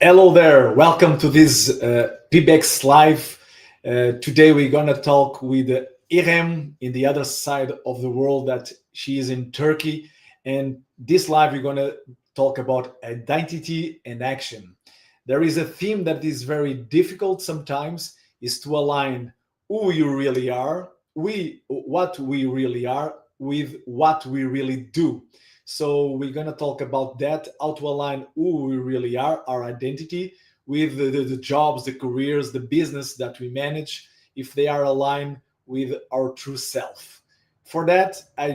Hello there. Welcome to this PBEX Live. Today we're gonna talk with Irem in the other side of the world that she is in Turkey. And this live we're gonna talk about identity and action. There is a theme that is very difficult sometimes is to align who you really are, what we really are with what we really do. So we're gonna talk about that, how to align who we really are, our identity, with the jobs, the careers, the business that we manage, if they are aligned with our true self. For that, I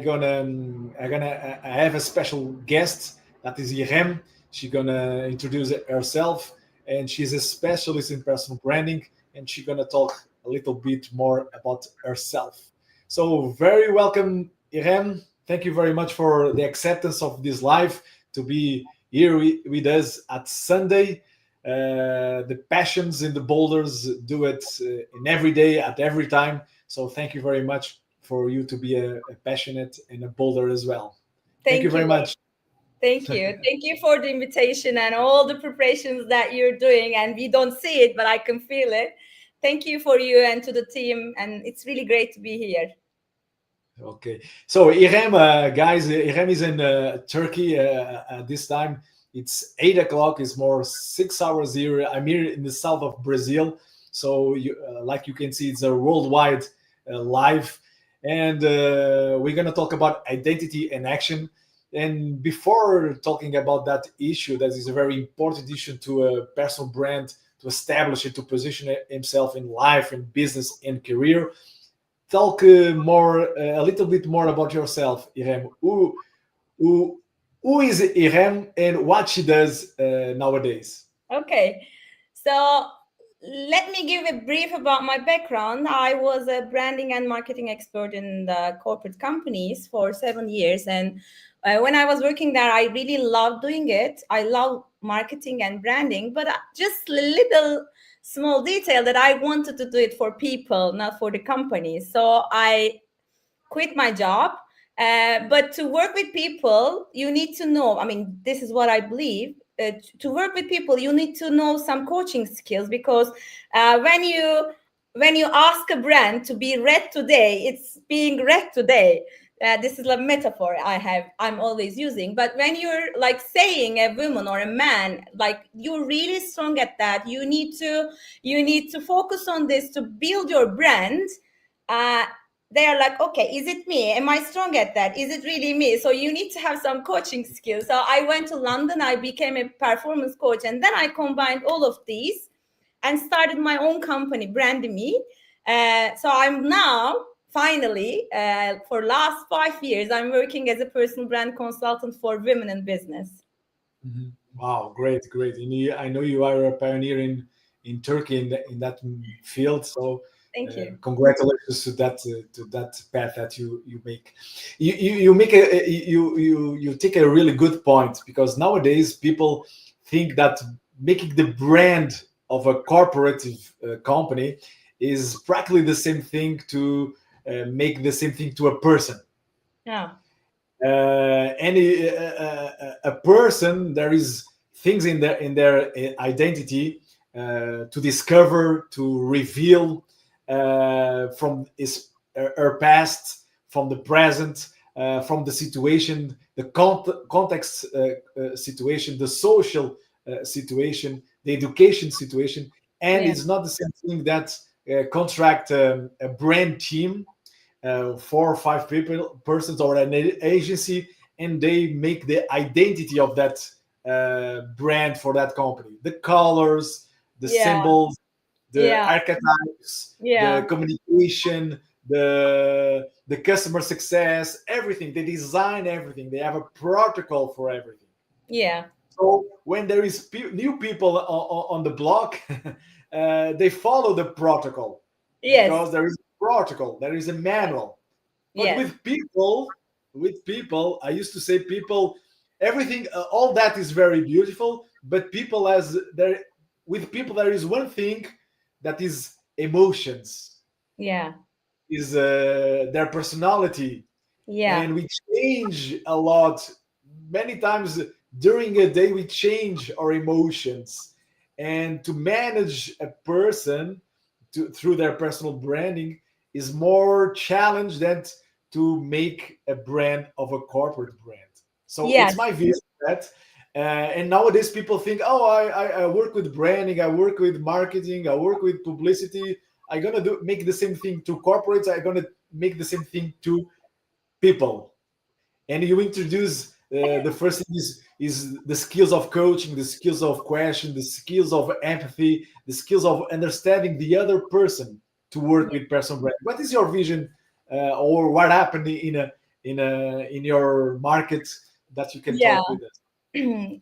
have a special guest that is Irem. She's gonna introduce herself, and she's a specialist in personal branding, and she's gonna talk a little bit more about herself. So very welcome, Irem. Thank you very much for the acceptance of this live to be here with us at Sunday. The passions in the boulders do it in every day at every time. So thank you very much for you to be a passionate and a boulder as well. Thank you Thank very you. much. Thank you. Thank you for the invitation and all the preparations that you're doing. And we don't see it, but I can feel it. Thank you for you and to the team. And it's really great to be here. Okay. So Irem, guys, Irem is in Turkey at this time. It's 8 o'clock. It's more 6 hours here. I'm here in the south of Brazil. So, like you can see, it's a worldwide live, and we're gonna talk about identity and action. And before talking about that issue, that is a very important issue to a personal brand to establish it, to position himself in life, in business, and career. Talk a little bit more about yourself, Irem. Who, who is Irem and what she does nowadays? Okay. So let me give a brief about my background. I was a branding and marketing expert in the corporate companies for 7 years. And when I was working there, I really loved doing it. I love marketing and branding, but just a little small detail that I wanted to do it for people, not for the company. So I quit my job. But to work with people, you need to know. I mean, this is what I believe. To work with people, you need to know some coaching skills because when you ask a brand to be read today, it's being read today. This is a metaphor I'm always using. But when you're like saying a woman or a man, like you're really strong at that, you need to focus on this to build your brand. Uh, they are like, okay, is it me? Am I strong at that? Is it really me? So you need to have some coaching skills. So I went to London, I became a performance coach, and then I combined all of these and started my own company, Brand Me. So I'm now finally, for last 5 years, I'm working as a personal brand consultant for women in business. Mhm. Wow, great, great. I know you are a pioneer in Turkey in that field. So, Thank you. congratulations to that path that you make. You make you take a really good point because nowadays people think that making the brand of a corporative company is practically the same thing to make the same thing to a person. Yeah. Any a person, there is things in their identity to discover, to reveal from his her past, from the present, from the situation, the context situation, the social situation, the education situation. And Yeah. it's not the same thing that contract a brand team, 4 or 5 persons or an agency, and they make the identity of that brand for that company, the colors, the Yeah. symbols, the Yeah. archetypes, the Yeah. communication, the customer success, everything. They design everything. They have a protocol for everything. Yeah. So when there is new people on the block, they follow the protocol Yes. because there is a protocol, there is a manual. But Yes. with people, I used to say people, everything, all that is very beautiful. But people, as there, with people, there is one thing that is emotions, Yeah. is their personality, Yeah. and we change a lot. Many times during a day, we change our emotions, and to manage a person through their personal branding is more challenged than to make a brand of a corporate brand. So it's Yes. my vision that, and nowadays people think, oh, I work with branding, I work with marketing, I work with publicity. I'm gonna make the same thing to corporates. I'm gonna make the same thing to people. And you introduce the first thing is the skills of coaching, the skills of question, the skills of empathy, the skills of understanding the other person to work with personal brand. What is your vision, or what happened in your market that you can Yeah. talk with us?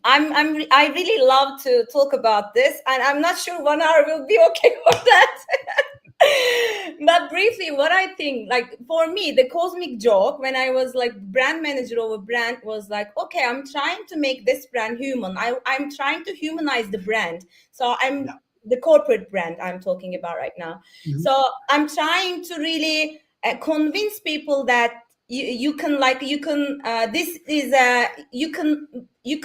I really love to talk about this, and I'm not sure 1 hour will be okay for that. But briefly, what I think, like for me, the cosmic joke when I was like brand manager of a brand was like, okay, I'm trying to make this brand human. I'm trying to humanize the brand. So Yeah. I'm the corporate brand I'm talking about right now. Mhm. So I'm trying to really convince people that you can like you can this is you can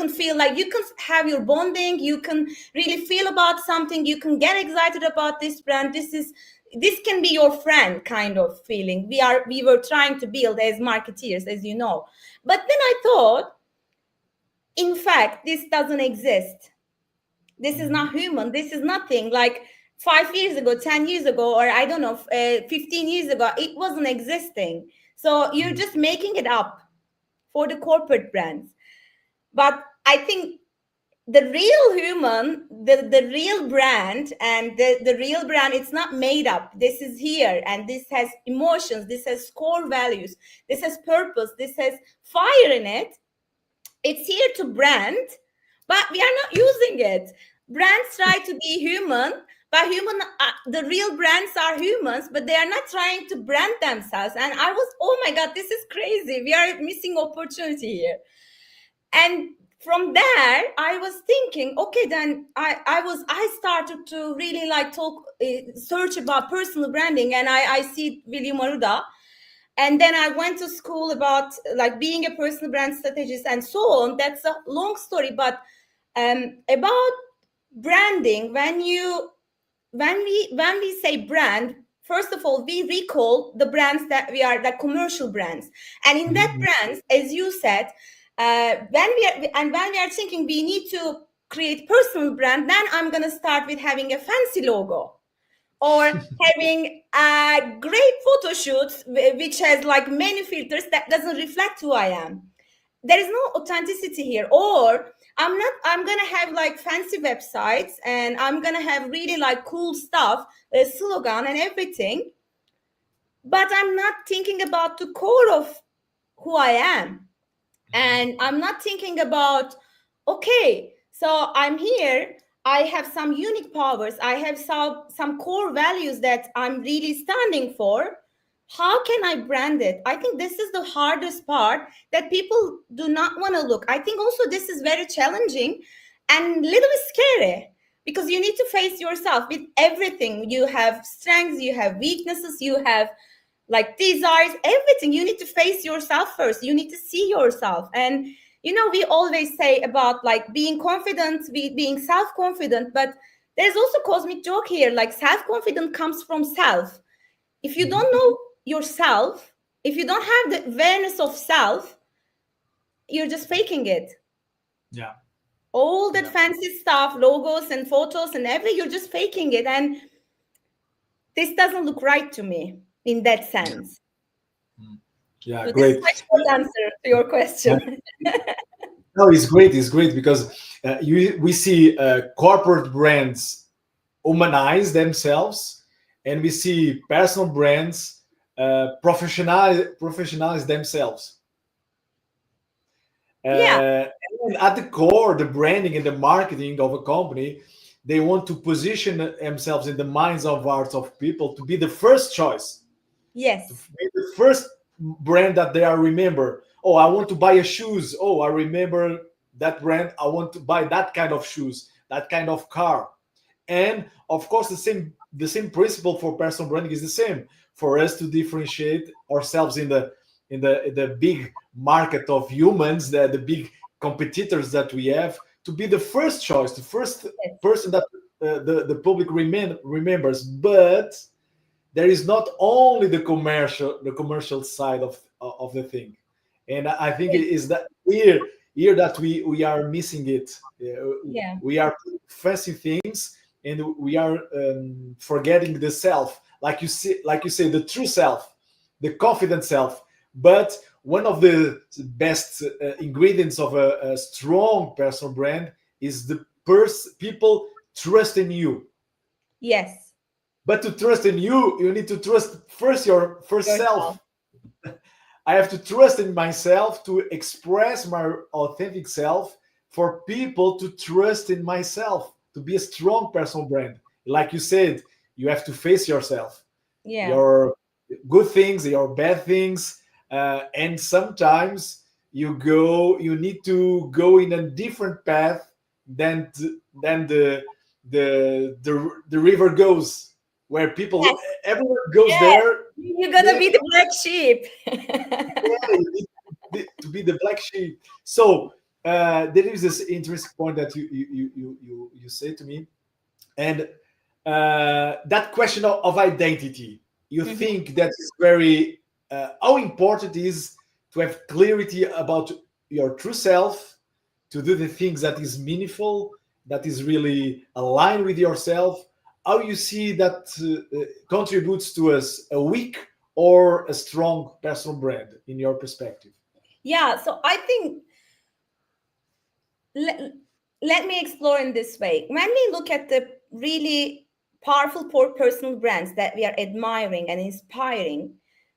feel like you can have your bonding, you can really feel about something, you can get excited about this brand. This can be your friend kind of feeling we were trying to build as marketeers, as you know. But then I thought, in fact, this doesn't exist. This is not human. This is nothing. Like 5 years ago, 10 years ago, or I don't know, 15 years ago, it wasn't existing. So you're just making it up for the corporate brands. But I think the real human, the real brand, and the real brand, it's not made up. This is here, and this has emotions, this has core values, this has purpose, this has fire in it. It's here to brand, but we are not using it. Brands try to be human, but the real brands are humans, but they are not trying to brand themselves. And I was, oh my God, this is crazy. We are missing opportunity here. And from there I was thinking, okay, then I started to really like talk search about personal branding, and I see William Aruda, and then I went to school about like being a personal brand strategist and so on. That's a long story, but about branding, when we say brand, first of all, we recall the brands that we are, the commercial brands, and in that Mhm. brands, as you said, when we are thinking we need to create personal brand, then I'm going to start with having a fancy logo, or having a great photo shoot which has like many filters that doesn't reflect who I am. There is no authenticity here. Or I'm gonna have like fancy websites, and I'm gonna have really like cool stuff, a slogan and everything, but I'm not thinking about the core of who I am. And I'm not thinking about, okay, so I'm here, I have some unique powers, I have some core values that I'm really standing for. How can I brand it? I think this is the hardest part that people do not want to look. I think also this is very challenging and a little bit scary, because you need to face yourself with everything. You have strengths, you have weaknesses, you have like desires, everything. You need to face yourself first. You need to see yourself. And we always say about like being confident, being self-confident, but there's also cosmic joke here. Like self-confident comes from self. If you don't know yourself, if you don't have the awareness of self, you're just faking it. Yeah. All that Yeah. fancy stuff, logos and photos and everything, you're just faking it. And this doesn't look right to me in that sense. Yeah. So this is Great. my short answer to your question. No, it's great. It's great because we see corporate brands humanize themselves, and we see personal brands professionalize themselves. Yeah. And at the core, the branding and the marketing of a company, they want to position themselves in the minds of hearts of people to be the first choice, to Yes. be the first brand that they are remember. Oh, I want to buy a shoes. Oh, I remember that brand. I want to buy that kind of shoes, that kind of car. And of course, the same principle for personal branding is the same for us to differentiate ourselves in the big market of humans, the big competitors that we have, to be the first choice, the first Yes. person that the public remembers, but there is not only the commercial side of the thing, and I think it is that here that we are missing it. Yeah. We are fancy things, and we are forgetting the self, like you say, the true self, the confident self. But one of the best ingredients of a strong personal brand is the people trust in you. Yes. But to trust in you, you need to trust first your first Yourself. self. I have to trust in myself to express my authentic self, for people to trust in myself, to be a strong personal brand. Like you said, you have to face yourself, Yeah. your good things, your bad things, and sometimes you need to go in a different path than the river goes, where people Yes. everyone goes Yes. there. You're gonna Yeah, be the black sheep. yeah, you need to be the black sheep. So there is this interesting point that you say to me, and that question of identity. You Mhm. think that is very how important is to have clarity about your true self, to do the things that is meaningful, that is really aligned with yourself. How you see that contributes to us a weak or a strong personal brand in your perspective? Yeah. So I think let, let me explore in this way. When we look at the really powerful personal brands that we are admiring and inspiring,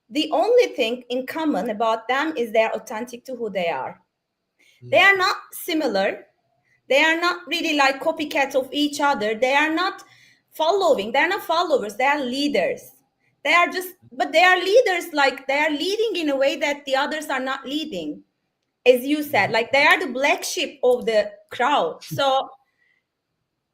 the only thing in common about them is they're authentic to who they are. They Mm. are not similar. They are not really like copycats of each other. They are not following. They are not followers. They are leaders. They are just, but they are leaders, like they are leading in a way that the others are not leading. As you said, Mhm. like they are the black sheep of the crowd. So,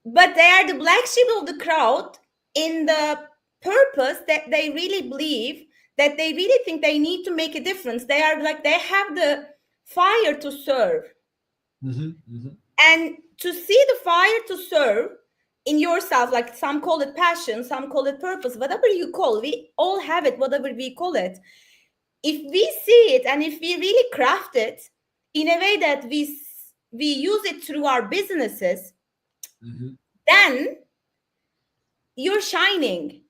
but they are the black sheep of the crowd in the purpose that they really believe, that they really think they need to make a difference. They are like, they have the fire to serve. Mhm. Mhm. And to see the fire to serve in yourself, like some call it passion, some call it purpose, whatever you call, we all have it, whatever we call it. If we see it and if we really craft it in a way that we use it through our businesses, Mhm. then you're shining.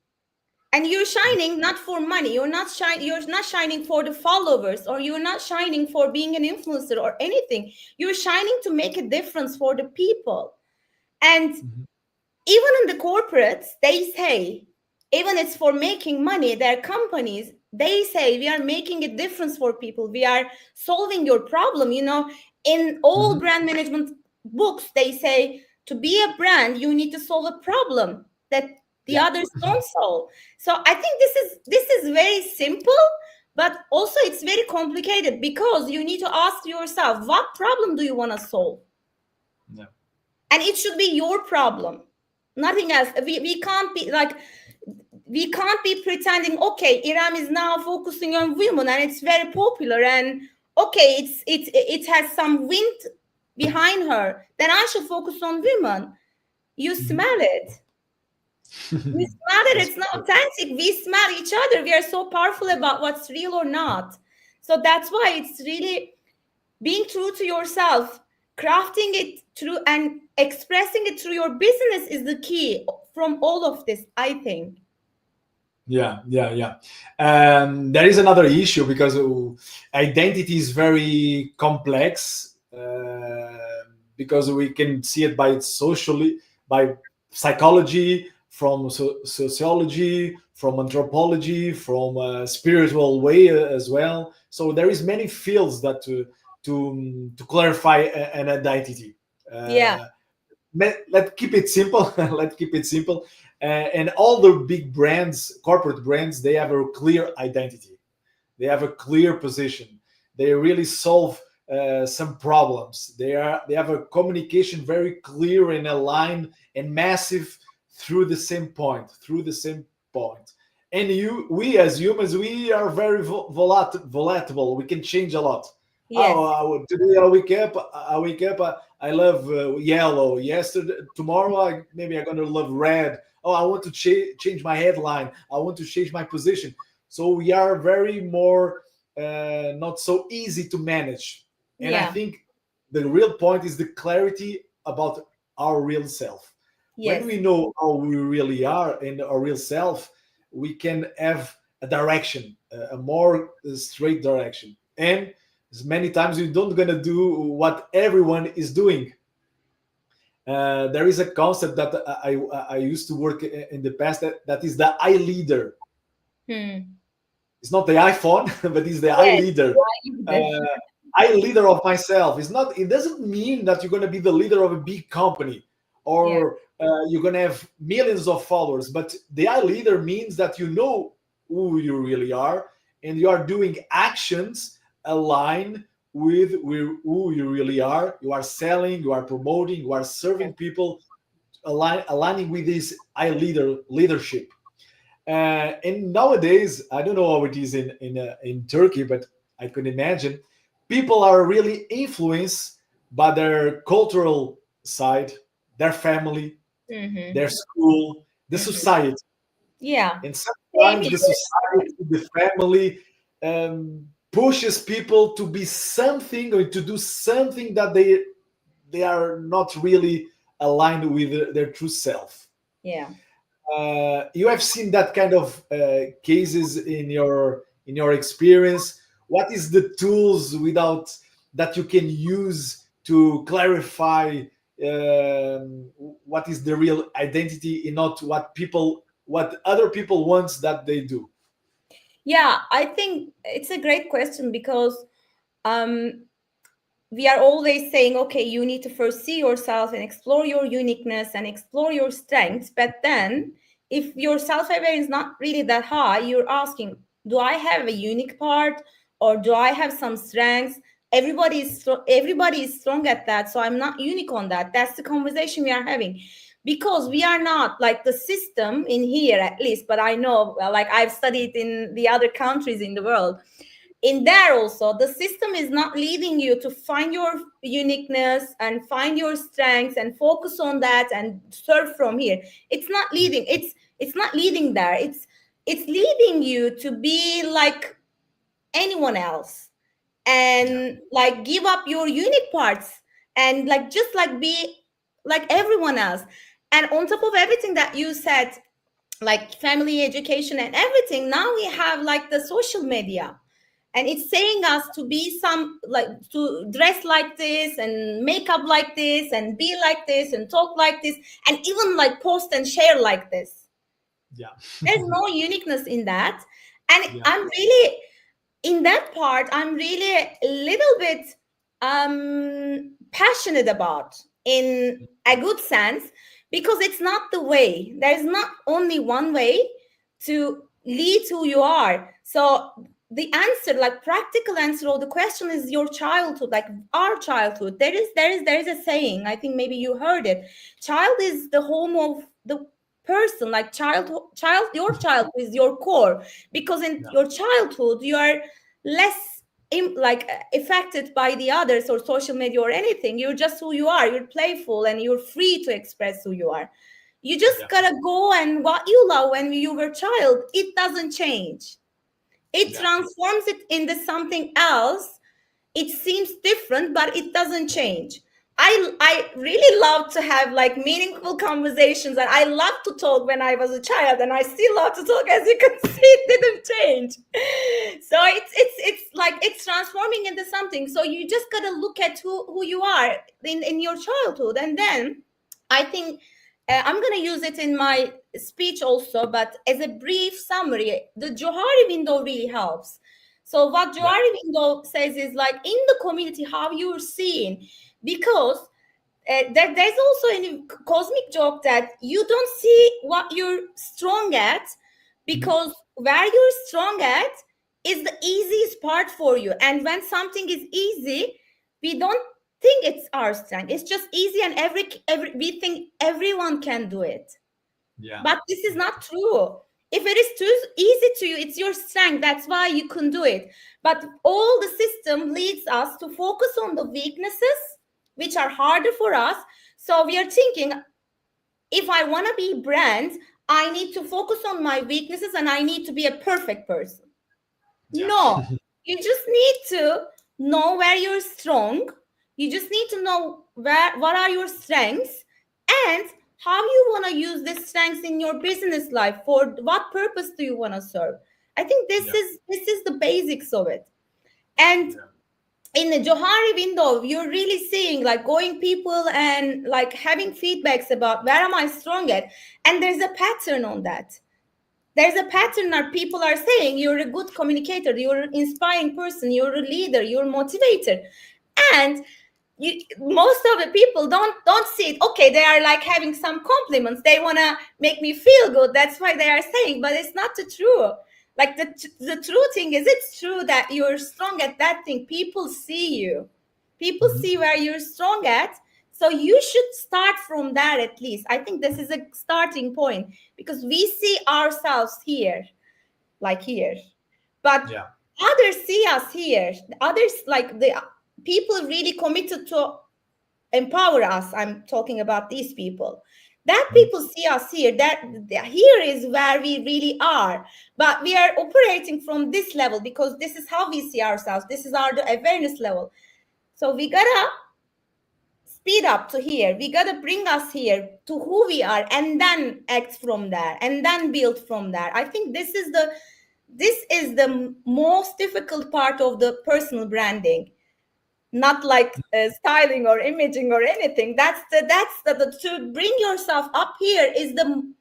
And you're shining not for money. You're not shining for the followers, or you're not shining for being an influencer or anything. You're shining to make a difference for the people. And Mhm. even in the corporates, they say, even it's for making money, their companies, they say, we are making a difference for people. We are solving your problem. In all Mhm. brand management books, they say to be a brand, you need to solve a problem that the Yeah. others don't solve. So I think this is very simple, but also it's very complicated, because you need to ask yourself, what problem do you want to solve? Yeah. And it should be your problem, nothing else. We can't be like, we can't be pretending, okay, Iram is now focusing on women and it's very popular, and okay, it has some wind behind her, then I should focus on women. You Mhm. smell it. We smell it. That's It's not true. authentic. We smell each other. We are so powerful about what's real or not. So that's why it's really being true to yourself, crafting it through and expressing it through your business is the key from all of this, I think. Yeah, yeah, yeah. There is another issue because identity is very complex, because we can see it by socially, by psychology, from sociology, from anthropology, from spiritual way as well. So there is many fields that to clarify an identity. Yeah. Uh, let's keep it simple. Let's keep it simple. And all the big brands, corporate brands, they have a clear identity. They have a clear position. They really solve some problems. They have a communication very clear and aligned and massive through the same point. Through the same point. And we as humans, we are very volatile. We can change a lot. Yes. Today I wake up. I love yellow. Yesterday, tomorrow, maybe I'm gonna love red. Oh, I want to change my headline. I want to change my position. So we are very more not so easy to manage. And I Yeah. think the real point is the clarity about our real self. When Yes. we know how we really are and our real self, we can have a direction, a more straight direction. And many times you don't gonna do what everyone is doing. There is a concept that I used to work in the past, that is the I leader. Hmm. It's not the iPhone, but it's the I Yes. leader. Why Uh, I leader of myself. It's not. It doesn't mean that you're going to be the leader of a big company Yeah. or you're going to have millions of followers. But the I leader means that you know who you really are, and you are doing actions align with who you really are. You are selling, you are promoting, you are serving people, aligning with this I leadership. And nowadays, I don't know how it is in Turkey, but I can imagine people are really influenced by their cultural side, their family, Mm-hmm. their school, the Mm-hmm. society. Yeah. And Same sometimes here. the society, the family pushes people to be something or to do something that they are not really aligned with their true self. Yeah. You have seen that kind of cases in your experience. What is the tools without that you can use to clarify what is the real identity and not what other people wants that they do? Yeah, I think it's a great question because um we are always saying, okay, you need to first see yourself and explore your uniqueness and explore your strengths. But then, if your self awareness is not really that high, you're asking, do I have a unique part or do I have some strengths? Everybody is strong at that, so I'm not unique on that. That's the conversation we are having, because we are not like the system in here, at least. But I know, well, like I've studied in the other countries in the world, in there also the system is not leading you to find your uniqueness and find your strengths and focus on that and serve from here. It's not leading, it's not leading there. It's leading you to be like anyone else Yeah, and like give up your unique parts and like just like be like everyone else. And on top of everything that you said, like family, education and everything, now we have like the social media, and it's saying us to be some like to dress like this and make up like this and be like this and talk like this and even like post and share like this. yeah, There's no uniqueness in that. And yeah, I'm really, in that part, I'm really a little bit passionate about, in a good sense, because it's not the way. There's not only one way to lead who you are. So the answer, like practical answer of the question, is your childhood, like our childhood. There is a saying, I think maybe you heard it. Child is the home of the person, like your child is your core, because in yeah, your childhood you are less affected by the others or social media or anything. You're just who you are. You're playful and you're free to express who you are. You just yeah, gotta go, and what you love when you were a child, it doesn't change. It yeah, transforms it into something else. It seems different, but it doesn't change. I really love to have like meaningful conversations, and I love to talk when I was a child, and I still love to talk. As you can see, it didn't change. So it's like it's transforming into something. So you just gotta look at who you are in your childhood, and then I think I'm gonna use it in my speech also, but as a brief summary, the Johari window really helps. So what yeah, Johari window says is like in the community how you're seen, because there's also a cosmic joke that you don't see what you're strong at, mhm, because where you're strong at is the easiest part for you. And when something is easy, we don't think it's our strength. It's just easy, and every we think everyone can do it. yeah, But this is not true. If it is too easy to you, it's your strength. That's why you can do it. But all the system leads us to focus on the weaknesses, which are harder for us. So we are thinking, if I want to be brand, I need to focus on my weaknesses and I need to be a perfect person. Yeah. No, you just need to know where you're strong. You just need to know what are your strengths and how you want to use these strengths in your business life. For what purpose do you want to serve? I think Yeah. this is the basics of it. And in the Johari window, you're really seeing like going people and like having feedbacks about where am I strong at, and there's a pattern on that. There's a pattern that people are saying you're a good communicator, you're an inspiring person, you're a leader, you're a motivator. And most of the people don't see it. Okay, they are like having some compliments, they want to make me feel good, that's why they are saying, but it's not the true. Like the true thing is, it's true that you're strong at that thing. People see you, people see where you're strong at. So you should start from that. At least I think this is a starting point, because we see ourselves here, like here, but Yeah. others see us here. Others, like the people really committed to empower us, I'm talking about these people, that people see us here, that here is where we really are. But we are operating from this level because this is how we see ourselves, this is our awareness level. So we gotta speed up to here, we gotta bring us here to who we are, and then act from there, and then build from there. I think this is the most difficult part of the personal branding, not like styling or imaging or anything. The to bring yourself up here is the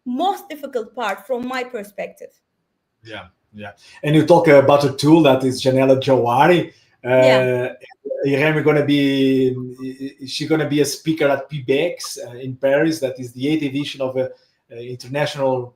most difficult part from my perspective. Yeah, yeah. And you talk about a tool that is Janela Jawari. Yeah. Irem gonna be she's gonna be a speaker at PBEX in Paris. That is the 8th edition of a international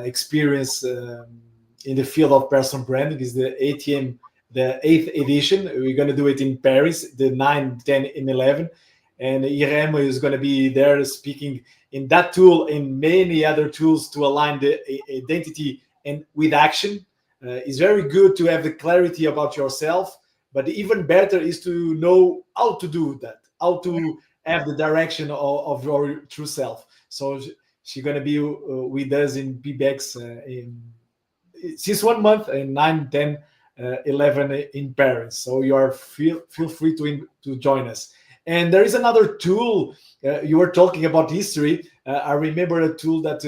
experience in the field of personal branding. Is the ATM, the 8th edition. We're gonna do it in Paris, the 9, 10, and 11. And Irem is gonna be there speaking in that tool and many other tools to align the identity and with action. It's very good to have the clarity about yourself, but even better is to know how to do that, how to have the direction of your true self. So she's going to be with us in PBEX in since 1 month in 9, 10, 11 in Paris. So you are feel free to join us. And there is another tool. You were talking about history. I remember a tool that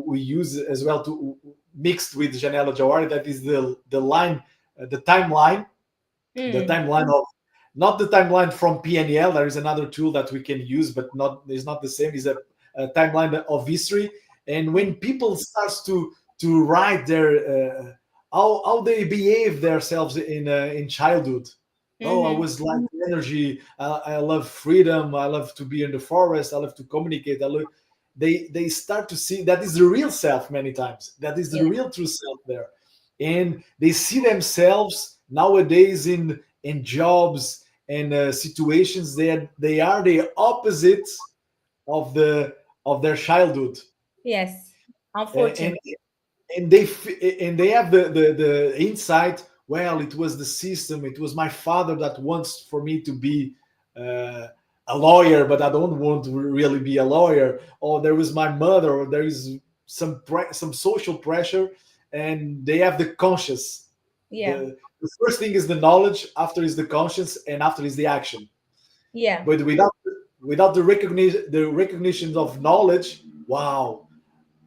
we use as well to mixed with Janela Jawari. That is the line, the timeline, the timeline of not the timeline from PNL. There is another tool that we can use, but not is not the same. It's a timeline of history. And when people starts to write their how they behave themselves in childhood. Oh, I was like energy. I love freedom. I love to be in the forest. I love to communicate. They start to see that is the real self many times. That is the Yeah. real true self there, and they see themselves nowadays in jobs and situations. They are the opposite of their childhood, Yes. and Unfortunately. and they have the insight. Well, it was the system, it was my father that wants for me to be uh, a lawyer, but I don't want to really be a lawyer, or there was my mother, or there is some social pressure, and they have the conscious. Yeah. The first thing is the knowledge, after is the conscience, and after is the action. Yeah. But without the recognition of knowledge, wow,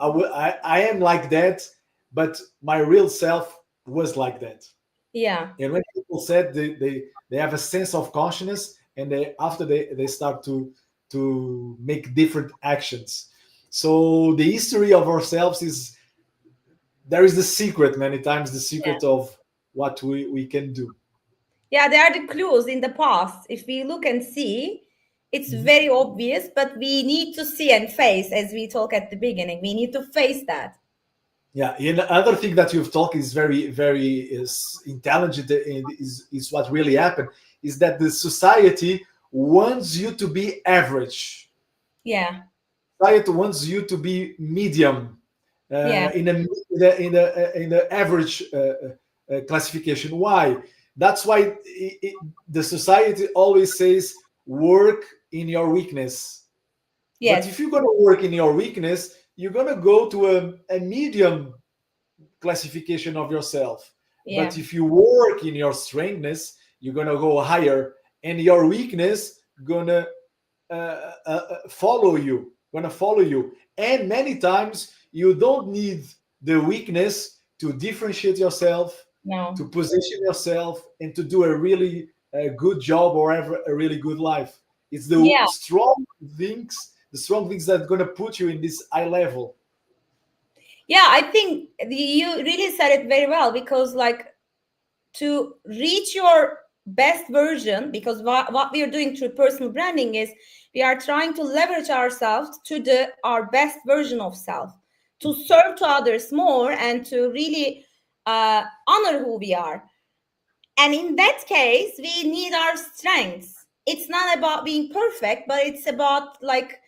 I am like that, but my real self was like that. Yeah. And when people said they have a sense of consciousness, and they start to make different actions. So the history of ourselves is there is the secret many times, the Yeah. secret of what we can do. Yeah, there are the clues in the past. If we look and see, it's Mhm. very obvious, but we need to see and face, as we talk at the beginning. We need to face that. Yeah, and the other thing that you've talked is very is intelligent, and is what really happened is that the society wants you to be average. Yeah. Society wants you to be medium. Yeah. In the average classification. Why? That's why the society always says work in your weakness. But if Yes. you're going to work in your weakness, you're going to go to a medium classification of yourself. But Yeah. if you work in your strengthness, you're going to go higher, and your weakness gonna follow you. And many times you don't need the weakness to differentiate yourself, No. to position yourself, and to do a really good job or have a really good life. It's the Yeah. strong things that are going to put you in this high level. Yeah, I think you really said it very well, because like, to reach your best version, because what we are doing through personal branding is we are trying to leverage ourselves to the our best version of self, to serve to others more, and to really honor who we are. And in that case, we need our strengths. It's not about being perfect, but it's about like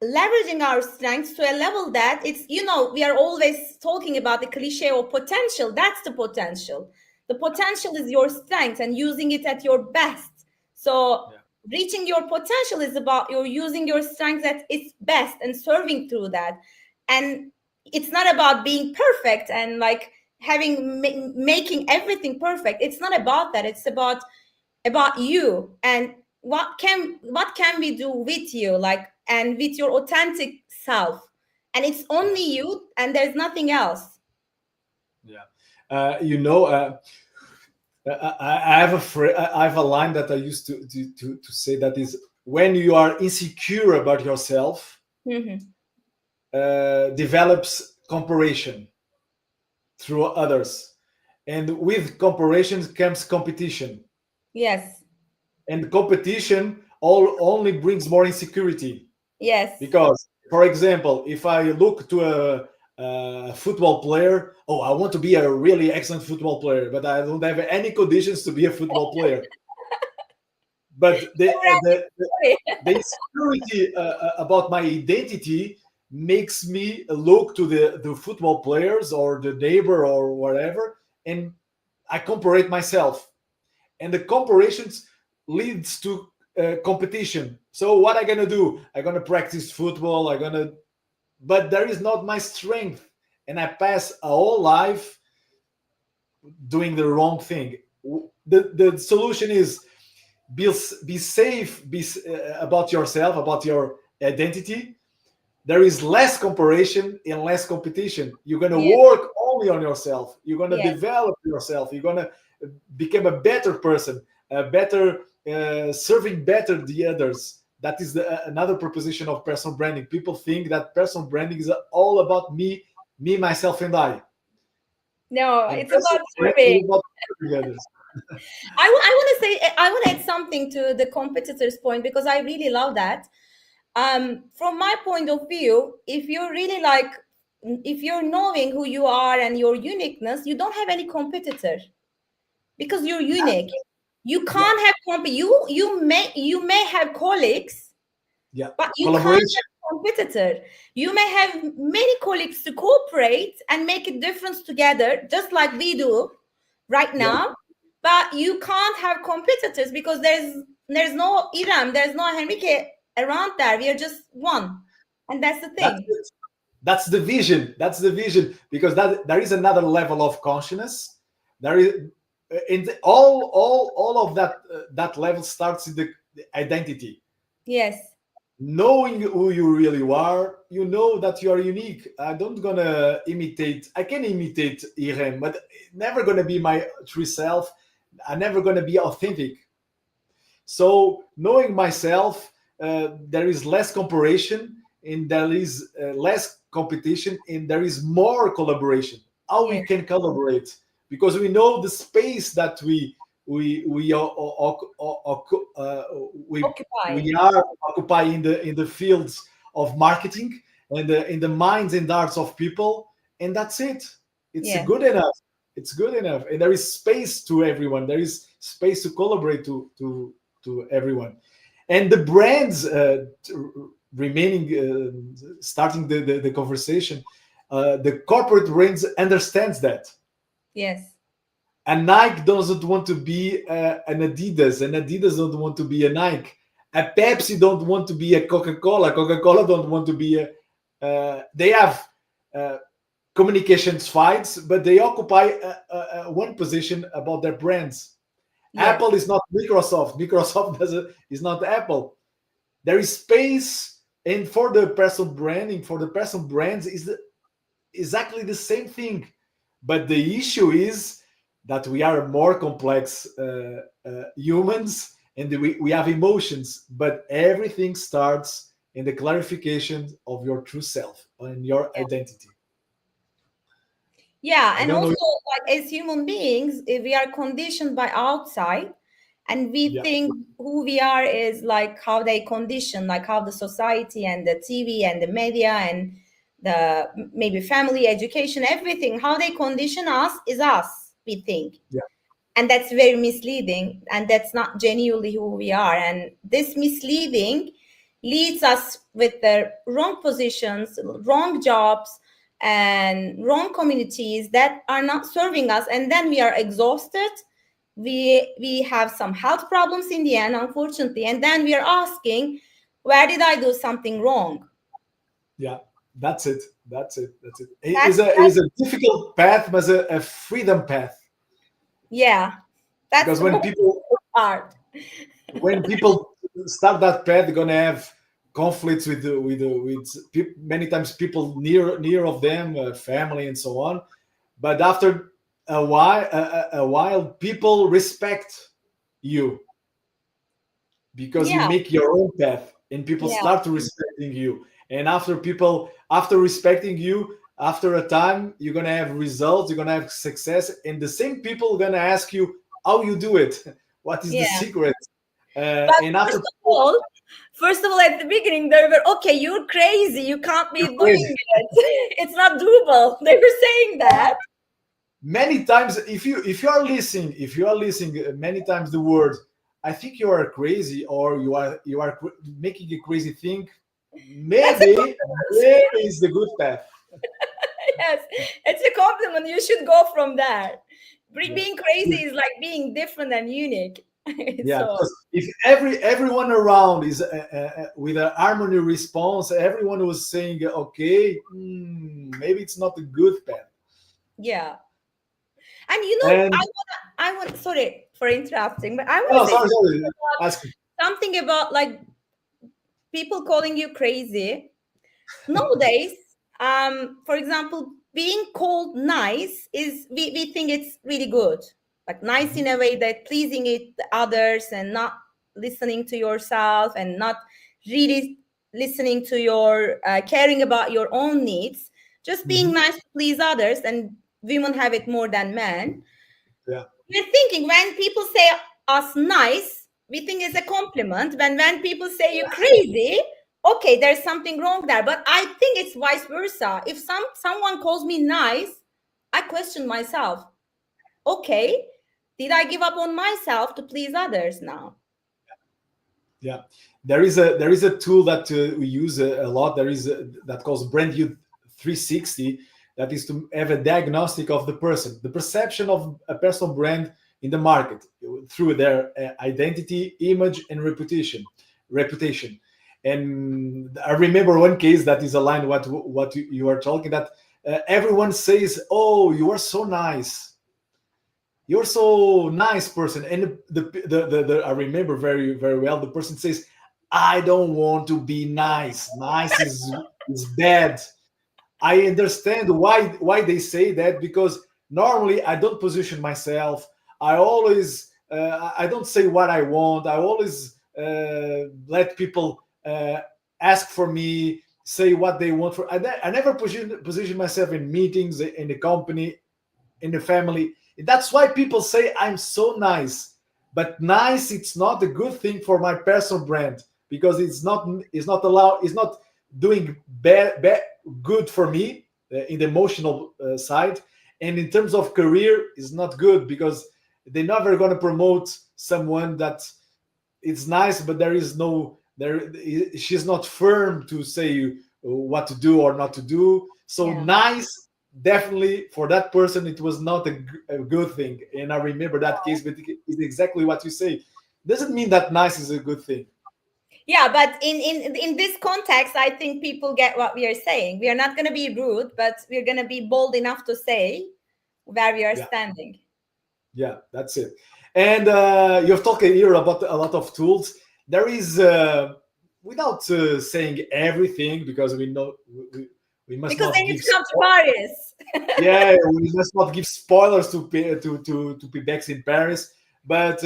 leveraging our strengths to a level that it's, we are always talking about the cliche of potential. That's the potential. The potential is your strength and using it at your best. So Yeah. reaching your potential is about your using your strength at its best and serving through that. And it's not about being perfect and like having making everything perfect. It's not about that. It's about you, and what can we do with you, like, and with your authentic self, and it's Yeah. only you and there's nothing else. Yeah. I have I have a line that I used to say, that is, when you are insecure about yourself, Mhm. develops comparison through others, and with comparison comes competition, Yes. and competition only brings more insecurity. Yes. Because, for example, if I look to a football player, oh, I want to be a really excellent football player, but I don't have any conditions to be a football player. But Sorry. the insecurity about my identity makes me look to the football players or the neighbor or whatever, and I compare myself, and the comparisons leads to competition. So what I gonna do? I'm gonna practice football. But there is not my strength, and I pass a whole life doing the wrong thing. The solution is be safe, about yourself, about your identity. There is less comparison and less competition. You're going to Yes. work only on yourself. You're going to Yes. develop yourself. You're going to become a better person, a better serving better the others. That is another proposition of personal branding. People think that personal branding is all about me, myself, and I. No, And it's about personal branding serving. is about serving others. I want to say, I want to add something to the competitors point, because I really love that. From my point of view, if you're really like, if you're knowing who you are and your uniqueness, you don't have any competitor, because you're unique. You Yeah, can't have you may have colleagues, yeah. but you can't Collaboration. have competitor. You may have many colleagues to cooperate and make a difference together, just like we do right Yeah. now. But you can't have competitors, because there's no Iram, there's no Henrique around there. We are just one, and that's the That's thing. it. That's the vision. That's the vision. Because that there is another level of consciousness. There is all of that that level starts in the identity. Yes, Knowing who you really are, you know that you are unique. I don't gonna imitate. I can imitate Irem, but never gonna be my true self. I'm never gonna be authentic. So knowing myself, there is less comparison, and there is less competition, and there is more collaboration. How we yes, can collaborate, because we know the space that we are, occupy. we are occupying in the fields of marketing and in the minds and hearts of people, and that's it. It's Yeah, good enough. It's good enough, and there is space to everyone. There is space to collaborate to everyone. And the brands remaining, starting the conversation, the corporate range understands that. Yes. And Nike doesn't want to be an Adidas, and Adidas don't want to be a Nike. A Pepsi don't want to be a Coca-Cola. Coca-Cola don't want to be a. They have communications fights, but they occupy one position about their brands. Yes. Apple is not Microsoft. Microsoft is not Apple. There is space, and for the personal branding, for the personal brands, is exactly the same thing. But the issue is that we are more complex humans, and we have emotions. But everything starts in the clarification of your true self and your identity. Yeah, I and don't know. also like as human beings, we are conditioned by outside, and we Yeah, think who we are is like how they condition, like how the society and the TV and the media and the maybe family education, everything, how they condition us is us, we think. yeah, And that's very misleading, and that's not genuinely who we are. And this misleading leads us with the wrong positions, wrong jobs, and wrong communities that are not serving us, and then we are exhausted. We have some health problems in the end, unfortunately, and then we are asking, where did I do something wrong? yeah. That's it. That's it. That's it. That's It is a difficult path, but a freedom path. yeah, that's Because when people hard. when people start that path, they're gonna have conflicts many times people near of them, family and so on. But after a while, people respect you because you Yeah, make your own path, and people yeah, start to respecting you. And after respecting you, after a time, you're gonna have results, you're gonna have success, and the same people are gonna ask you how you do it, what is the yeah. secret. But And first after of all, first of all, at the beginning, they were okay. You're crazy. You can't be you're doing crazy. it. It's not doable. They were saying that. Many times, if you are listening many times the word, I think you are crazy, or making a crazy thing, That's a maybe it's the good path. yes. It's a compliment. You should go from there. Yeah. Being crazy is like being different and unique. Yeah, So because if everyone around is with a harmony response, everyone was saying, okay, maybe it's not a good path. yeah. And you know, And I want. Sorry for interrupting, but I want to no, say sorry, ask me. something about like people calling you crazy nowadays. For example, being called nice is we think it's really good, like nice in Mhm. a way that pleasing it others and not listening to yourself and not really listening to your caring about your own needs, just being Mhm. nice to please others. And women have it more than men. Yeah, We're thinking when people say us nice, we think it's a compliment. When people say you crazy, okay, there's something wrong there. But I think it's vice versa. If someone calls me nice, I question myself. Okay, did I give up on myself to please others now? yeah. There is a tool that we use a lot. That calls brand you 360. That is to have a diagnostic of the person, the perception of a personal brand in the market through their identity, image, and reputation. And I remember one case that is aligned what you are talking, that everyone says, "Oh, you are so nice. You're so nice person." And I remember very very well, the person says, "I don't want to be nice. Nice is bad." I understand why they say that, because normally I don't position myself. I don't say what I want. I always let people ask for me, say what they want for. I never position myself in meetings, in the company, in the family. That's why people say I'm so nice. But nice, it's not a good thing for my personal brand, because it's not doing good for me in the emotional side. And in terms of career, it's not good, because they're never going to promote someone that it's nice, but there is no there, she's not firm to say what to do or not to do. So Yeah. nice, definitely for that person, it was not a good thing. And I remember that case, but it's exactly what you say. Doesn't mean that nice is a good thing. Yeah, but in this context, I think people get what we are saying. We are not going to be rude, but we're going to be bold enough to say where we are Yeah. standing. Yeah, that's it. And you've talked here about a lot of tools. There is, without saying everything, because we know we must Because they not need give. to come to Paris. Yeah, we must not give spoilers to PBEX in Paris. But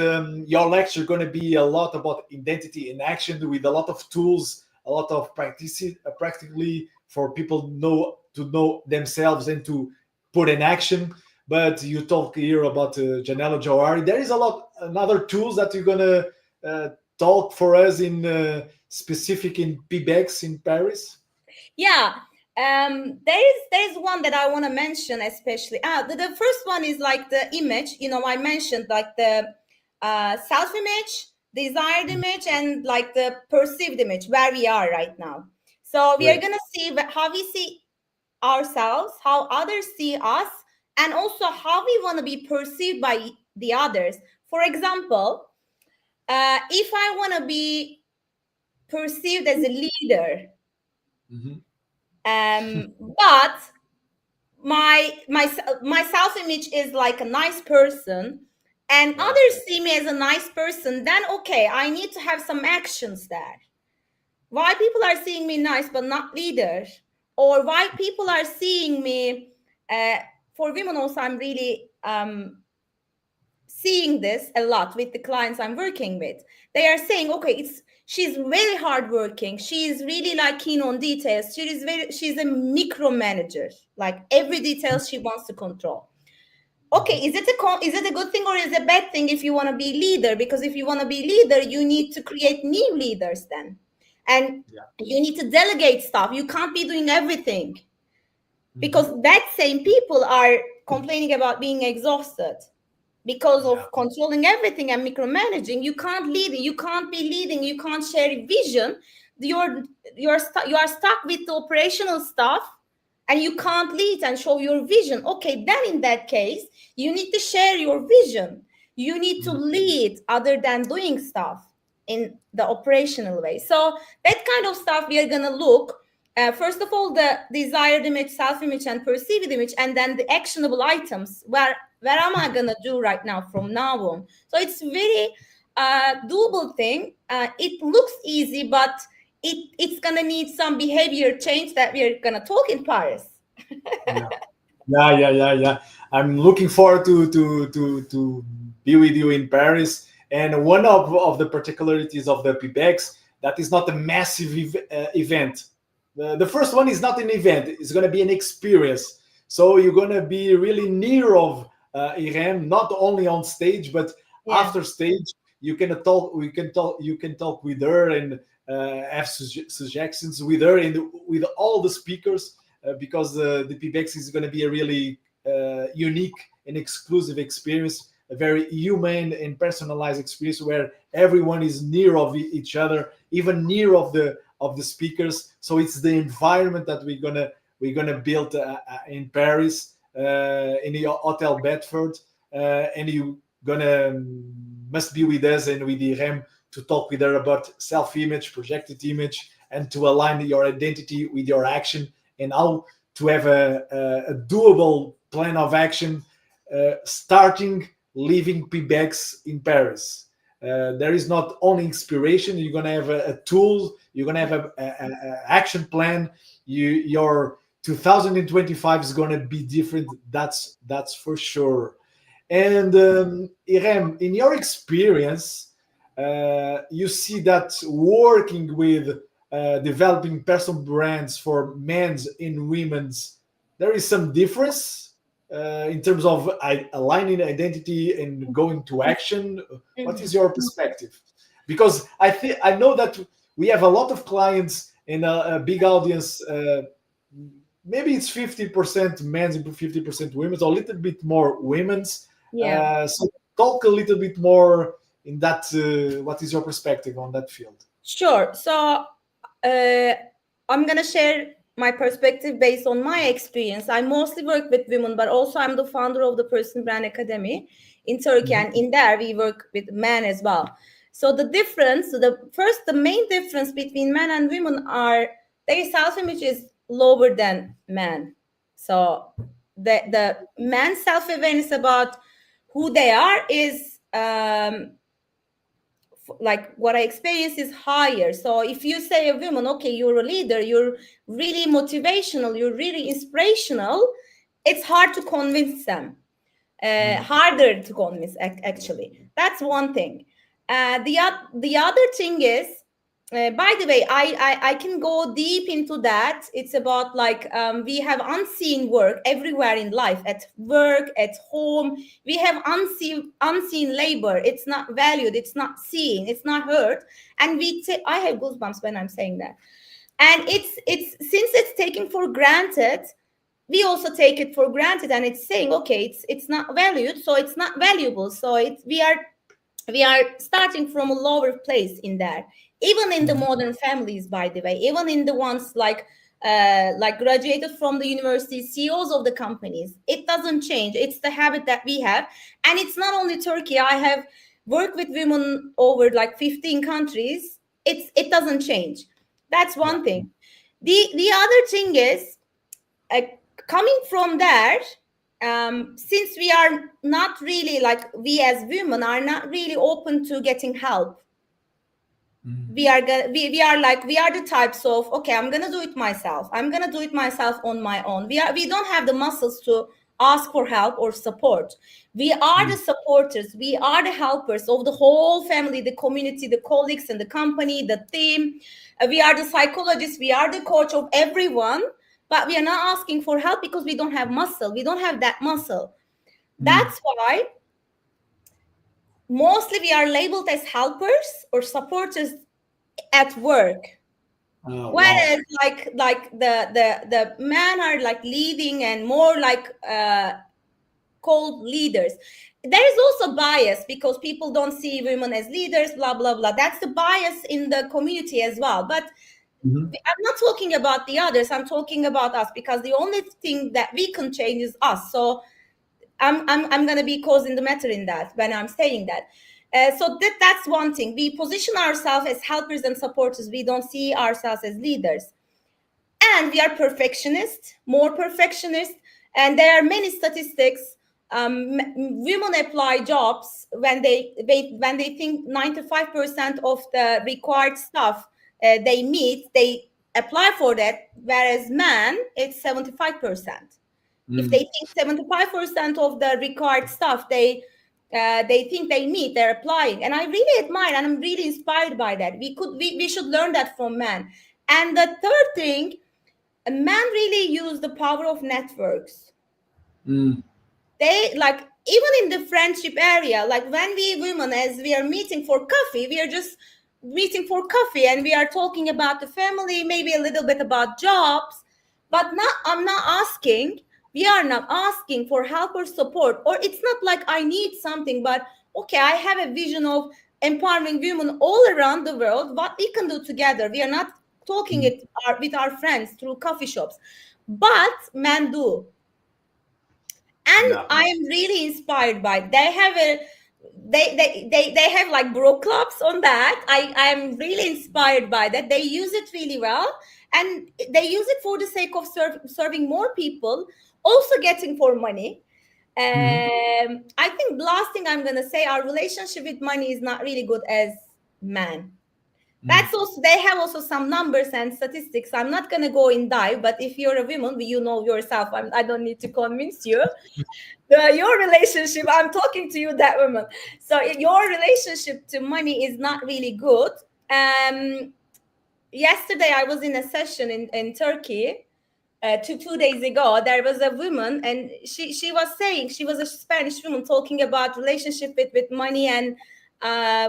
your lecture going to be a lot about identity in action with a lot of tools, a lot of practice, practically for people to know themselves and to put in action. But you talk here about Janela Jawari. There is a lot another tools that you're gonna talk for us in specific in PBEX in Paris. Yeah. There is one that I want to mention, especially. The first one is like the image. I mentioned like the self image, desired image, and like the perceived image where we are right now. So we are Great. gonna see how we see ourselves, how others see us, and also how we want to be perceived by the others. For example, if I want to be perceived as a leader, Mhm. but my self image is like a nice person, and Yeah. others see me as a nice person, then okay, I need to have some actions there. Why people are seeing me nice but not leader, or why people are seeing me for women also, I'm really seeing this a lot with the clients I'm working with. They are saying, okay, she's very hardworking. She's really like keen on details. She's a micromanager. Like every detail she wants to control. Okay, Mhm. is it a good thing or is it a bad thing if you want to be leader? Because if you want to be leader, you need to create new leaders then, and Yeah. you need to delegate stuff. You can't be doing everything, because Mhm. that same people are complaining about being exhausted because Yeah. of controlling everything and micromanaging. You can't lead, you can't be leading, you can't share a vision. You are stuck with the operational stuff, and you can't lead and show your vision. Okay, then in that case, you need to share your vision. You need to Mhm. lead other than doing stuff in the operational way. So that kind of stuff we are going to look, first of all, the desired image, self-image, and perceived image, and then the actionable items. Where am I gonna do right now from now on? So it's very doable thing. It looks easy, but it's gonna need some behavior change that we're gonna talk in Paris. Yeah. Yeah. I'm looking forward to be with you in Paris. And one of the particularities of the PBEX, that is not a massive event. The first one is not an event; it's going to be an experience. So you're going to be really near of Irem, not only on stage but Yeah. after stage. You can talk. We can talk. You can talk with her and have suggestions with her and with all the speakers because the PBEX is going to be a really unique and exclusive experience, a very human and personalized experience where everyone is near of each other, even near of the speakers. So it's the environment that we're gonna build in Paris, in the Hotel Bedford, and you gonna must be with us and with Irem to talk with her about self-image, projected image, and to align your identity with your action and how to have a doable plan of action starting living PBEX in Paris. There is not only inspiration, you're going to have a tool, you're going to have a action plan. Your 2025 is going to be different, that's for sure. And Irem, in your experience, you see that working with developing personal brands for men's and women's, there is some difference in terms of aligning identity and going to action. What is Mhm. your perspective? Because I know that we have a lot of clients in a big audience. Maybe it's 50% men's and 50% women's, or a little bit more women's. Yeah. So talk a little bit more in that. What is your perspective on that field? Sure. So I'm going to share my perspective based on my experience. I mostly work with women, but also I'm the founder of the Person Brand Academy in Turkey. And in there, we work with men as well. So the difference, the main difference between men and women are their self-image is lower than men. So the man's self-awareness about who they are is like what I experience is higher. So if you say a woman, okay, you're a leader, you're really motivational, you're really inspirational, it's hard to convince them. Harder to convince, actually. That's one thing. The other thing is, by the way, I can go deep into that. It's about like we have unseen work everywhere in life, at work, at home. We have unseen labor. It's not valued. It's not seen. It's not heard. And I have goosebumps when I'm saying that. And it's since it's taken for granted, we also take it for granted, and it's saying, okay, it's not valued, so it's not valuable. So we are starting from a lower place in there, even in the modern families, by the way, even in the ones like graduated from the university, CEOs of the companies. It doesn't change. It's the habit that we have. And it's not only Turkey. I have worked with women over like 15 countries. It doesn't change. That's one thing. The other thing is, coming from there, since we are not really, like, we as women are not really open to getting help. We are the types of, okay, I'm gonna do it myself. I'm gonna do it myself on my own. We don't have the muscles to ask for help or support. We are the supporters. We are the helpers of the whole family, the community, the colleagues, and the company, the team. We are the psychologists. We are the coach of everyone. But we are not asking for help because we don't have muscle. We don't have that muscle. That's why mostly we are labeled as helpers or supporters at work. Whereas like the men are like leading and more like called leaders. There is also bias because people don't see women as leaders, blah blah blah. That's the bias in the community as well. But I'm not talking about the others. I'm talking about us, because the only thing that we can change is us. So I'm going to be causing the matter in that when I'm saying that. So that's one thing. We position ourselves as helpers and supporters. We don't see ourselves as leaders. And we are perfectionists, more perfectionists. And there are many statistics. Women apply jobs when they think 95% of the required stuff they meet, they apply for that, whereas men, it's 75%. If they think 75% of the required stuff they think they meet, they're applying. And I really admire and I'm really inspired by that. We should learn that from men. And the third thing, men really use the power of networks. They, like, even in the friendship area, like when we women, as we are meeting for coffee, we are just meeting for coffee and we are talking about the family, maybe a little bit about jobs, but we are not asking for help or support. Or it's not like I need something, but okay, I have a vision of empowering women all around the world, what we can do together. We are not talking with our friends through coffee shops, but men do. And I'm really inspired by it. They have like bro clubs on that. I'm really inspired by that. They use it really well, and they use it for the sake of serving more people, also getting for money. I think the last thing I'm gonna say, our relationship with money is not really good as men. That's also, they have also some numbers and statistics. I'm not going to go in dive, but if you're a woman, you know yourself. I don't need to convince you. Your relationship, I'm talking to you, that woman. So your relationship to money is not really good. Yesterday, I was in a session in Turkey. 2 days ago, there was a woman, and she was saying, she was a Spanish woman talking about relationship with money and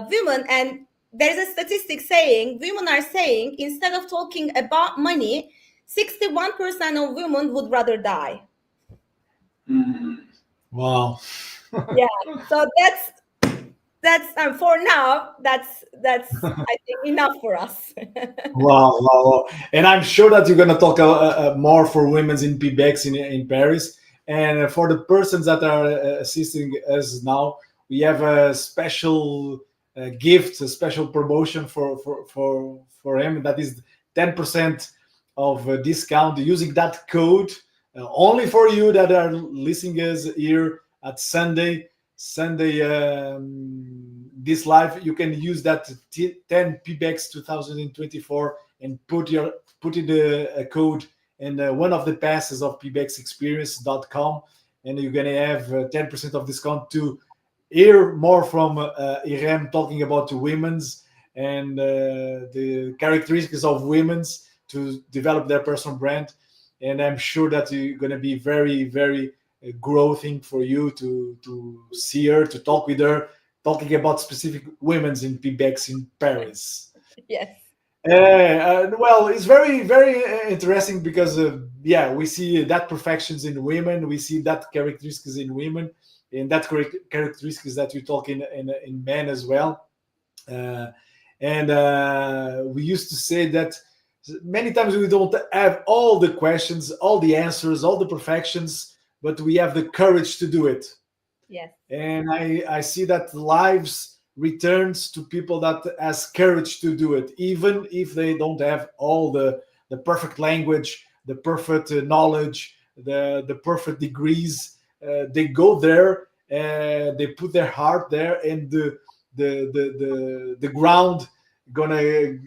women. And there's a statistic saying, women are saying, instead of talking about money, 61% of women would rather die. Wow. Yeah. So for now, that's I think enough for us. Wow, wow, wow. And I'm sure that you're going to talk more for women's in PBEX in Paris. And for the persons that are assisting us now, we have a special gift, a special promotion for him. That is 10% of discount using that code only for you that are listening us here at Sunday this live. You can use that 10 PBEX 2024 and put in a code in one of the passes of pbexexperience.com, and you're gonna have 10% of discount to hear more from Irem talking about the women's and the characteristics of women's to develop their personal brand. And I'm sure that you're going to be very, very growing for you to see her, to talk with her, talking about specific women's in PBEX in Paris. Yes. Well, it's very, very interesting because, yeah, we see that perfections in women, we see that characteristics in women, and that characteristics that you talk in men as well. Uh, and we used to say that many times we don't have all the questions, all the answers, all the perfections, but we have the courage to do it. Yes. And I see that lives returns to people that has courage to do it, even if they don't have all the perfect language, the perfect knowledge, the perfect degrees. They go there, they put their heart there, and the ground gonna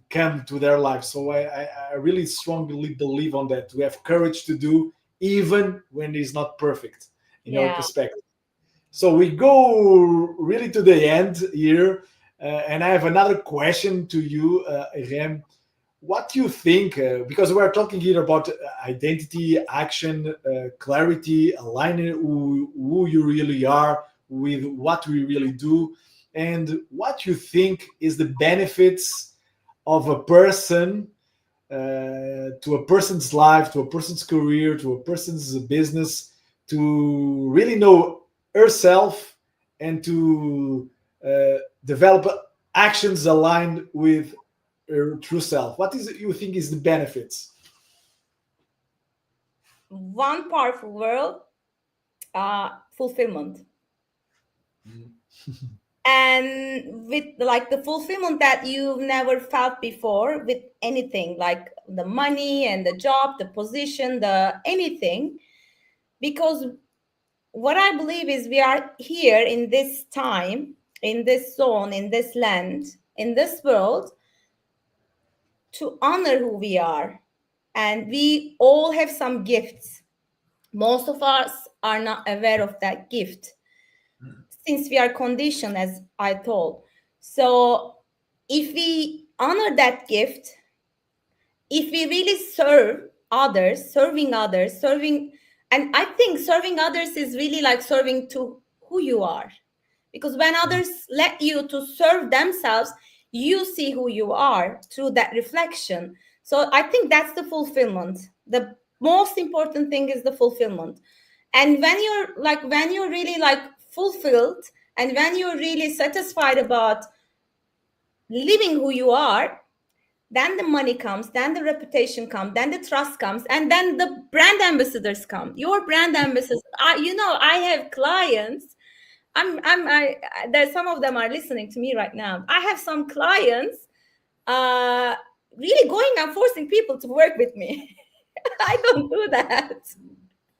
come to their life. So I really strongly believe on that. We have courage to do even when it's not perfect in our Yeah. perspective. So we go really to the end here, and I have another question to you, Rem. What do you think? Because we're talking here about identity, action, clarity, aligning who you really are with what we really do, and what you think is the benefits of a person to a person's life, to a person's career, to a person's business, to really know herself and to develop actions aligned with her true self. What is it you think is the benefits? One powerful word, fulfillment. And with like the fulfillment that you've never felt before with anything, like the money and the job, the position, the anything. Because what I believe is we are here in this time, in this zone, in this land, in this world, to honor who we are. And we all have some gifts. Most of us are not aware of that gift since we are conditioned, as I told. So if we honor that gift, if we really serve others, serving, and I think serving others is really like serving to who you are. Because when others let you to serve themselves, you see who you are through that reflection. So I think that's the fulfillment. The most important thing is the fulfillment. And when you're really like fulfilled, and when you're really satisfied about living who you are, then the money comes, then the reputation comes, then the trust comes, and then the brand ambassadors come. Your brand ambassadors, I have clients. There's some of them are listening to me right now. I have some clients really going and forcing people to work with me. I don't do that.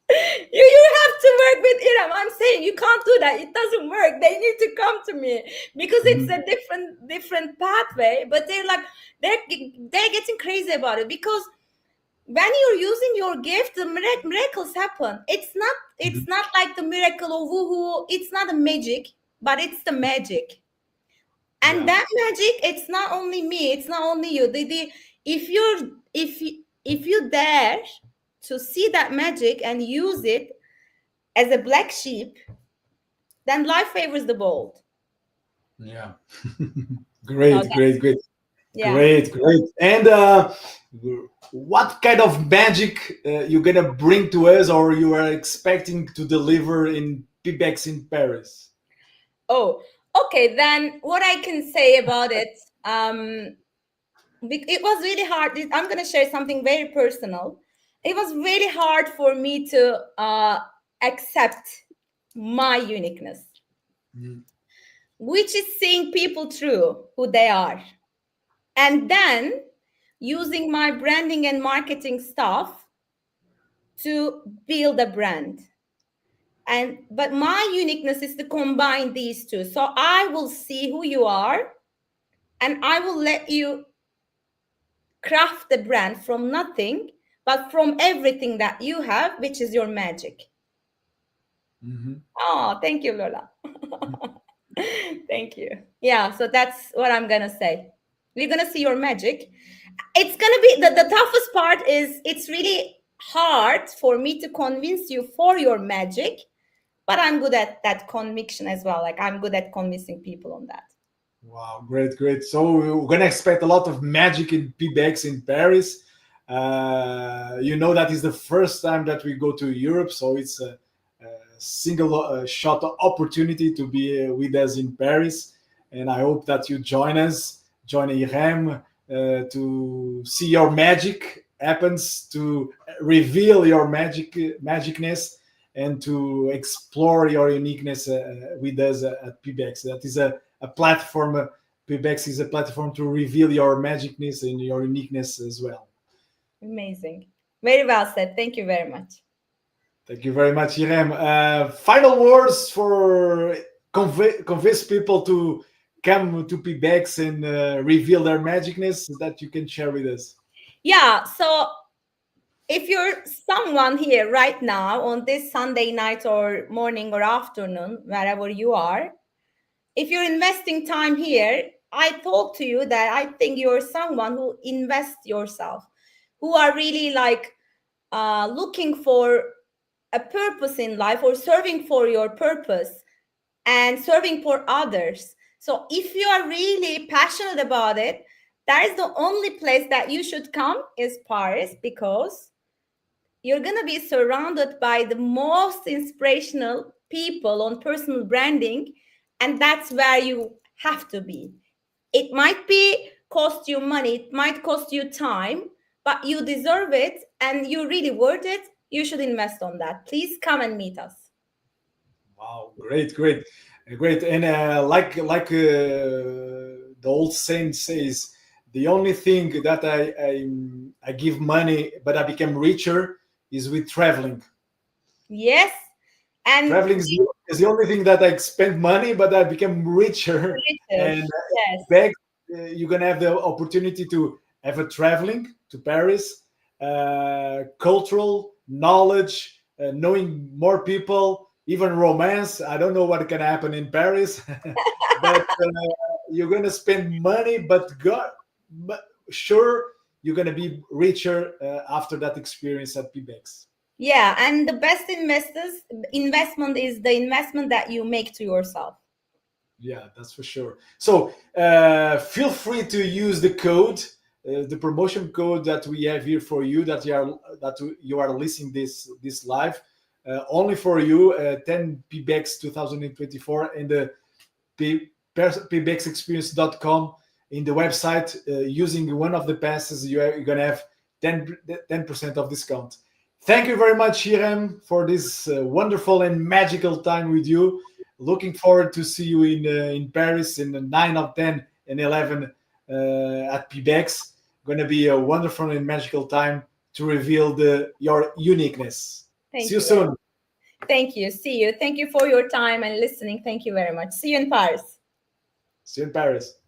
You have to work with Iram. I'm saying you can't do that. It doesn't work. They need to come to me because it's a different pathway. But they're getting crazy about it, because when you're using your gift, the miracles happen. It's not like the miracle of woohoo. It's not a magic, but it's the magic. And Yeah. that magic, it's not only me, it's not only you. If you dare to see that magic and use it as a black sheep, then life favors the bold. Yeah. No, Great, great, great. yeah. Great, great. And what kind of magic you're gonna bring to us, or you are expecting to deliver in PBEX in Paris? Oh, okay. Then what I can say about it, it was really hard. I'm going to share something very personal. It was really hard for me to accept my uniqueness, Mhm. which is seeing people through who they are. And then using my branding and marketing stuff to build a brand. And but my uniqueness is to combine these two. So I will see who you are and I will let you craft the brand from nothing, but from everything that you have, which is your magic. Mhm. Oh, thank you, Lola. Thank you. Yeah, so that's what I'm gonna say. We're gonna see your magic. It's gonna be the toughest part is it's really hard for me to convince you for your magic, but I'm good at that conviction as well. Like I'm good at convincing people on that. Wow, great, great. So we're gonna expect a lot of magic in PBEX in Paris. You know that is the first time that we go to Europe, so it's a single shot opportunity to be with us in Paris. And I hope that you join us, join IREM, to see your magic happens, to reveal your magicness, and to explore your uniqueness with us at PBEX. That is a platform. PBEX is a platform to reveal your magicness and your uniqueness as well. Amazing. Very well said. Thank you very much. Thank you very much, Irem. Final words for convince people to come to PBEX and reveal their magicness that you can share with us. Yeah, so if you're someone here right now on this Sunday night or morning or afternoon, wherever you are, if you're investing time here, I talk to you that I think you're someone who invests yourself, who are really like looking for a purpose in life or serving for your purpose and serving for others. So if you are really passionate about it, that is the only place that you should come is Paris, because you're going to be surrounded by the most inspirational people on personal branding, and that's where you have to be. It might be cost you money, it might cost you time, but you deserve it and you're really worth it. You should invest on that. Please come and meet us. Wow, great, great, great. And the old saying says, the only thing that I give money, but I become richer, is with traveling. Yes, and Traveling is the only thing that I spend money, but I become richer. Richard, And yes. back, you're gonna have the opportunity to have a traveling to Paris, cultural knowledge, knowing more people, even romance. I don't know what can happen in Paris, but you're gonna spend money, but sure, you're gonna be richer after that experience at PBEX. Yeah, and the best investment is the investment that you make to yourself. Yeah, that's for sure. So feel free to use the promotion code that we have here for you. You are listening this live, only for you. 10 PBEX 2024 in the pbexexperience.com in the website. Using one of the passes, you're gonna have 10% of discount. Thank you very much, Hiram, for this wonderful and magical time with you. Looking forward to see you in Paris in the 9 of 10 and 11 at PBEX. Going to be a wonderful and magical time to reveal your uniqueness. See Thank you you very soon. much. Thank you. See you. Thank you for your time and listening. Thank you very much. See you in Paris. See you in Paris.